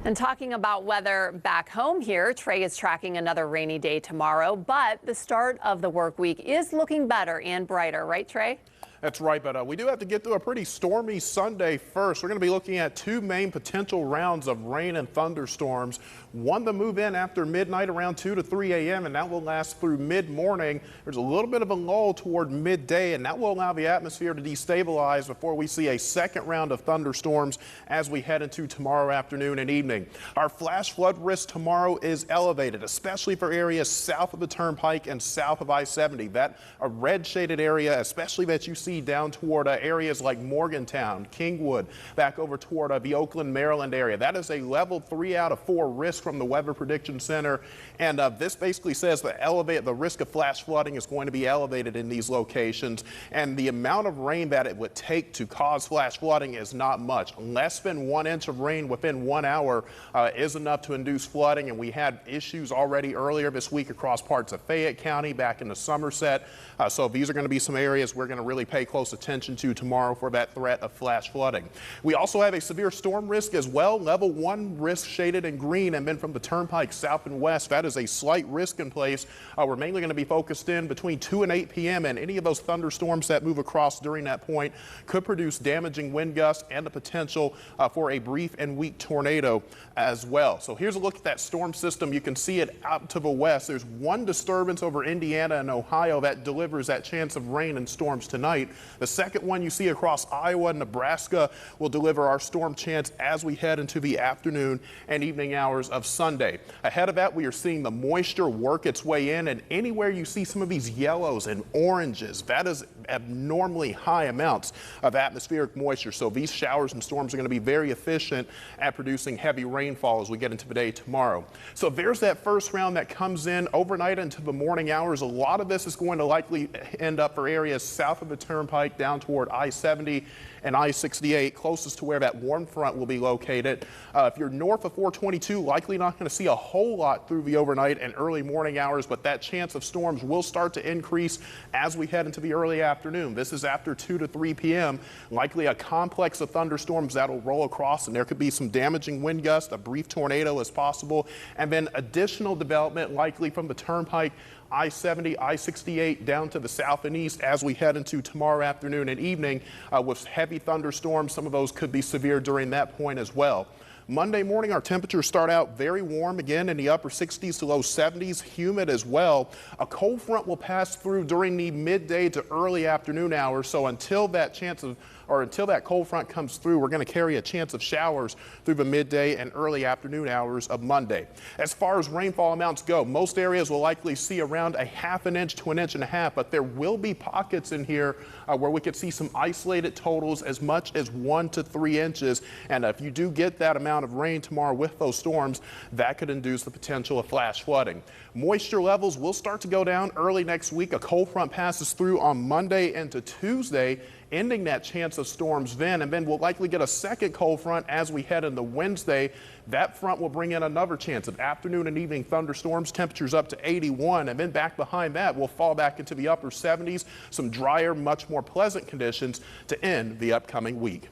And talking about weather back home here, Trey is tracking another rainy day tomorrow, but the start of the work week is looking better and brighter, right, Trey? That's right, but we do have to get through a pretty stormy Sunday first. We're going to be looking at two main potential rounds of rain and thunderstorms. One to move in after midnight around 2 to 3 a.m. and that will last through mid-morning. There's a little bit of a lull toward midday, and that will allow the atmosphere to destabilize before we see a second round of thunderstorms as we head into tomorrow afternoon and evening. Our flash flood risk tomorrow is elevated, especially for areas south of the Turnpike and south of I-70. That a red shaded area, especially that you see down toward areas like Morgantown, Kingwood, back over toward the Oakland, Maryland area. That is a level 3 out of 4 risk from the Weather Prediction Center. And this basically says the risk of flash flooding is going to be elevated in these locations. And the amount of rain that it would take to cause flash flooding is not much. Less than 1 inch of rain within 1 hour is enough to induce flooding. And we had issues already earlier this week across parts of Fayette County, back into Somerset. So these are going to be some areas we're going to really pay close attention to tomorrow for that threat of flash flooding. We also have a severe storm risk as well. Level 1 risk shaded in green, and then from the Turnpike south and west, that is a slight risk in place. We're mainly going to be focused in between 2 and 8 p.m. and any of those thunderstorms that move across during that point could produce damaging wind gusts and the potential for a brief and weak tornado as well. So here's a look at that storm system. You can see it out to the west. There's one disturbance over Indiana and Ohio that delivers that chance of rain and storms tonight. The second one you see across Iowa and Nebraska will deliver our storm chance as we head into the afternoon and evening hours of Sunday. Ahead of that, we are seeing the moisture work its way in, and anywhere you see some of these yellows and oranges, that is abnormally high amounts of atmospheric moisture. So these showers and storms are going to be very efficient at producing heavy rainfall as we get into the day tomorrow. So there's that first round that comes in overnight into the morning hours. A lot of this is going to likely end up for areas south of the Turnpike down toward I-70 and I-68, closest to where that warm front will be located. If you're north of 422, likely not going to see a whole lot through the overnight and early morning hours, but that chance of storms will start to increase as we head into the early afternoon. This is after 2 to 3 p.m. Likely a complex of thunderstorms that'll roll across, and there could be some damaging wind gusts, a brief tornado is possible, and then additional development likely from the Turnpike, I-70, I-68 down to the south and east as we head into tomorrow afternoon and evening with heavy thunderstorms. Some of those could be severe during that point as well. Monday morning, our temperatures start out very warm again in the upper 60s to low 70s, humid as well. A cold front will pass through during the midday to early afternoon hours. So until that cold front comes through, we're going to carry a chance of showers through the midday and early afternoon hours of Monday. As far as rainfall amounts go, most areas will likely see around a ½ an inch to 1.5 inches, but there will be pockets in here where we could see some isolated totals as much as 1 to 3 inches. And if you do get that amount of rain tomorrow with those storms, that could induce the potential of flash flooding. Moisture levels will start to go down early next week. A cold front passes through on Monday into Tuesday, ending that chance of storms then, and then we'll likely get a second cold front as we head into Wednesday. That front will bring in another chance of afternoon and evening thunderstorms, temperatures up to 81, and then back behind that we'll fall back into the upper 70s, some drier, much more pleasant conditions to end the upcoming week.